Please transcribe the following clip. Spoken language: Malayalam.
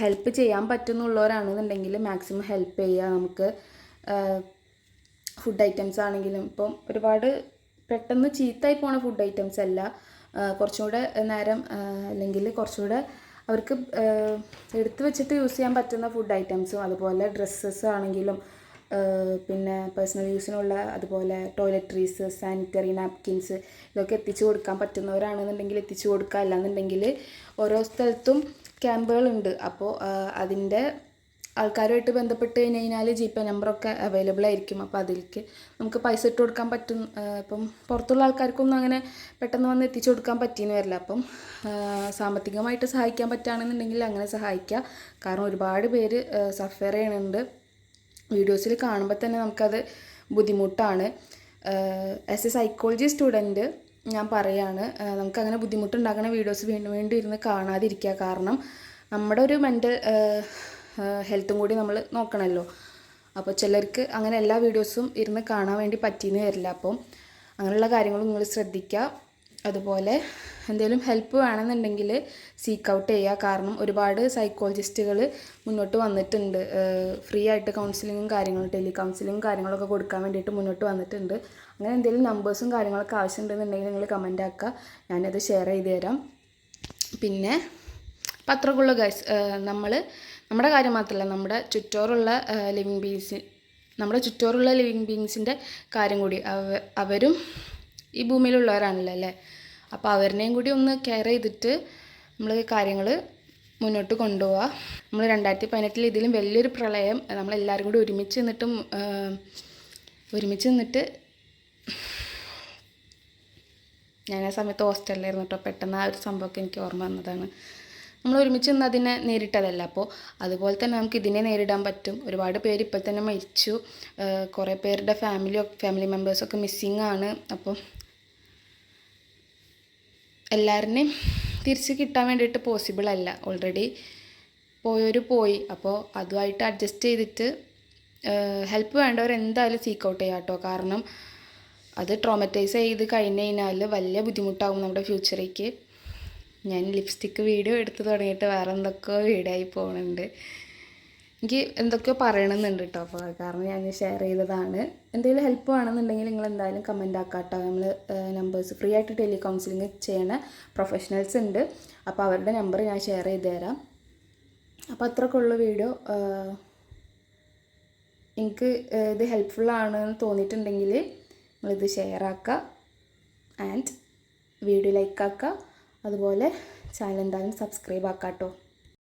ഹെൽപ്പ് ചെയ്യാൻ പറ്റുന്നുള്ളവരാണെന്നുണ്ടെങ്കിൽ മാക്സിമം ഹെൽപ്പ് ചെയ്യുക. നമുക്ക് ഫുഡ് ഐറ്റംസ് ആണെങ്കിലും ഇപ്പം ഒരുപാട് പെട്ടെന്ന് ചീത്തായി പോണ ഫുഡ് ഐറ്റംസ് അല്ല, കുറച്ചും കൂടെ നേരം അല്ലെങ്കിൽ കുറച്ചുകൂടെ അവർക്ക് എടുത്തു വെച്ചിട്ട് യൂസ് ചെയ്യാൻ പറ്റുന്ന ഫുഡ് ഐറ്റംസും, അതുപോലെ ഡ്രസ്സസ് ആണെങ്കിലും പിന്നെ പേഴ്സണൽ യൂസിനുള്ള അതുപോലെ ടോയ്ലറ്ററീസ്, സാനിറ്ററി നാപ്കിൻസ് ഇതൊക്കെ എത്തിച്ചു കൊടുക്കാൻ പറ്റുന്നവരാണെന്നുണ്ടെങ്കിൽ എത്തിച്ചു കൊടുക്കുക. അല്ലാന്നുണ്ടെങ്കിൽ ഓരോ സ്ഥലത്തും ക്യാമ്പുകളുണ്ട്. അപ്പോൾ അതിൻ്റെ ആൾക്കാരുമായിട്ട് ബന്ധപ്പെട്ട് കഴിഞ്ഞാൽ GPay നമ്പറൊക്കെ അവൈലബിൾ ആയിരിക്കും. അപ്പോൾ അതിലേക്ക് നമുക്ക് പൈസ ഇട്ട് കൊടുക്കാൻ പറ്റും. ഇപ്പം പുറത്തുള്ള ആൾക്കാർക്കൊന്നും അങ്ങനെ പെട്ടെന്ന് വന്ന് എത്തിച്ചു കൊടുക്കാൻ പറ്റിയെന്ന് വരില്ല. അപ്പം സാമ്പത്തികമായിട്ട് സഹായിക്കാൻ പറ്റുകയാണെന്നുണ്ടെങ്കിൽ അങ്ങനെ സഹായിക്കുക. കാരണം ഒരുപാട് പേര് സഫർ ചെയ്യണുണ്ട്. വീഡിയോസിൽ കാണുമ്പോൾ തന്നെ നമുക്കത് ബുദ്ധിമുട്ടാണ്. ആസ് എ സൈക്കോളജി സ്റ്റുഡൻറ്റ് ഞാൻ പറയുകയാണ്, നമുക്കങ്ങനെ ബുദ്ധിമുട്ടുണ്ടാക്കുന്ന വീഡിയോസ് വീണ്ടും വീണ്ടും ഇരുന്ന് കാണാതിരിക്കുക. കാരണം നമ്മുടെ ഒരു മെൻ്റൽ ഹെൽത്തും കൂടി നമ്മൾ നോക്കണമല്ലോ. അപ്പോൾ ചിലർക്ക് അങ്ങനെ എല്ലാ വീഡിയോസും ഇരുന്ന് കാണാൻ വേണ്ടി പറ്റിയെന്ന് വരില്ല. അപ്പം അങ്ങനെയുള്ള കാര്യങ്ങളും നിങ്ങൾ ശ്രദ്ധിക്കുക. അതുപോലെ എന്തെങ്കിലും ഹെൽപ്പ് വേണമെന്നുണ്ടെങ്കിൽ സീക്ക് ഔട്ട് ചെയ്യുക. കാരണം ഒരുപാട് സൈക്കോളജിസ്റ്റുകൾ മുന്നോട്ട് വന്നിട്ടുണ്ട്, ഫ്രീ ആയിട്ട് കൗൺസിലിങ്ങും കാര്യങ്ങളും ടെലി കൗൺസിലിങ്ങും കാര്യങ്ങളൊക്കെ കൊടുക്കാൻ വേണ്ടിയിട്ട് മുന്നോട്ട് വന്നിട്ടുണ്ട്. അങ്ങനെ എന്തെങ്കിലും നമ്പേഴ്സും കാര്യങ്ങളൊക്കെ ആവശ്യമുണ്ടെന്നുണ്ടെങ്കിൽ നിങ്ങൾ കമൻ്റ് ആക്കുക, ഞാനത് ഷെയർ ചെയ്ത് തരാം. പിന്നെ അപ്പം അത്രക്കുള്ള ഗൈസ്, നമ്മുടെ കാര്യം മാത്രമല്ല, നമ്മുടെ ചുറ്റോറുള്ള ലിവിങ് ബീങ്സിൻ്റെ കാര്യം കൂടി, അവരും ഈ ഭൂമിയിലുള്ളവരാണല്ലോ അല്ലേ. അപ്പോൾ അവരുടെയും കൂടി ഒന്ന് കെയർ ചെയ്തിട്ട് നമ്മൾ കാര്യങ്ങൾ മുന്നോട്ട് കൊണ്ടുപോവുക. നമ്മൾ 2018 ഇതിലും വലിയൊരു പ്രളയം നമ്മളെല്ലാവരും കൂടി ഒരുമിച്ച് നിന്നിട്ട് ഞാൻ ആ സമയത്ത് ഹോസ്റ്റലിലായിരുന്നു കേട്ടോ. പെട്ടെന്ന് ആ ഒരു സംഭവമൊക്കെ എനിക്ക് ഓർമ്മ വന്നതാണ്. നമ്മൾ ഒരുമിച്ച് നിന്ന് അതിനെ നേരിട്ടതല്ല. അപ്പോൾ അതുപോലെ തന്നെ നമുക്ക് ഇതിനെ നേരിടാൻ പറ്റും. ഒരുപാട് പേര് ഇപ്പോൾ തന്നെ മരിച്ചു, കുറേ പേരുടെ ഫാമിലി മെമ്പേഴ്സൊക്കെ മിസ്സിങ് ആണ്. അപ്പം എല്ലാവരുടെയും തിരിച്ച് കിട്ടാൻ വേണ്ടിയിട്ട് പോസിബിൾ അല്ല. ഓൾറെഡി പോയവർ പോയി. അപ്പോൾ അതുമായിട്ട് അഡ്ജസ്റ്റ് ചെയ്തിട്ട് ഹെൽപ്പ് വേണ്ടവർ എന്തായാലും സീക്ക് ഔട്ട് ചെയ്യാം കേട്ടോ. കാരണം അത് ട്രോമറ്റൈസ് ചെയ്ത് കഴിഞ്ഞ് കഴിഞ്ഞാൽ വലിയ ബുദ്ധിമുട്ടാകും നമ്മുടെ ഫ്യൂച്ചറേക്ക്. ഞാൻ ലിപ്സ്റ്റിക്ക് വീഡിയോ എടുത്ത് തുടങ്ങിയിട്ട് വേറെ എന്തൊക്കെയോ വീഡിയോ ആയി പോകുന്നുണ്ട്. എനിക്ക് എന്തൊക്കെയോ പറയണമെന്നുണ്ട് കേട്ടോ. അപ്പോൾ കാരണം ഞാൻ ഷെയർ ചെയ്തതാണ്. എന്തെങ്കിലും ഹെൽപ്പ് വേണമെന്നുണ്ടെങ്കിൽ നിങ്ങൾ എന്തായാലും കമൻ്റ് ആക്കാം കേട്ടോ. നമ്മൾ നമ്പേഴ്സ് ഫ്രീ ആയിട്ട് ടെലി കൗൺസിലിംഗ് ചെയ്യണ പ്രൊഫഷണൽസ് ഉണ്ട്. അപ്പോൾ അവരുടെ നമ്പർ ഞാൻ ഷെയർ ചെയ്ത് തരാം. അപ്പോൾ അത്രയ്ക്കുള്ള വീഡിയോ. എനിക്ക് ഇത് ഹെൽപ്ഫുള്ളാണെന്ന് തോന്നിയിട്ടുണ്ടെങ്കിൽ നിങ്ങളിത് ഷെയർ ആക്കുക ആൻഡ് വീഡിയോ ലൈക്ക് ആക്കുക. അതുപോലെ ചാനൽ എന്തായാലും സബ്സ്ക്രൈബ് ആക്കാം കേട്ടോ.